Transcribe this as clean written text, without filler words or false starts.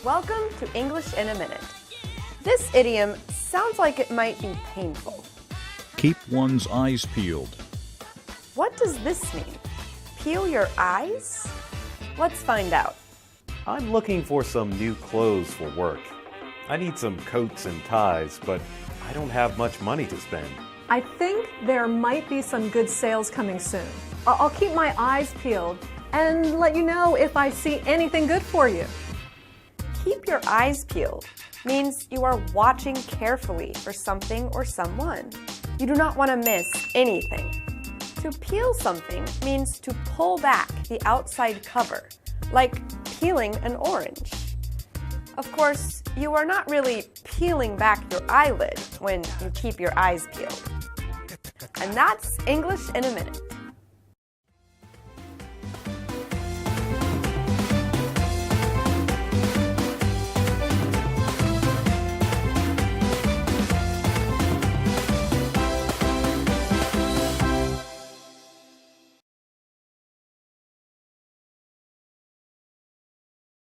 Welcome to English in a Minute. This idiom sounds like it might be painful. Keep one's eyes peeled. What does this mean? Peel your eyes? Let's find out. I'm looking for some new clothes for work. I need some coats and ties, but I don't have much money to spend. I think there might be some good sales coming soon. I'll keep my eyes peeled and let you know if I see anything good for you. Keep your eyes peeled means you are watching carefully for something or someone. You do not want to miss anything. To peel something means to pull back the outside cover, like peeling an orange. Of course, you are not really peeling back your eyelid when you keep your eyes peeled. And that's English in a Minute.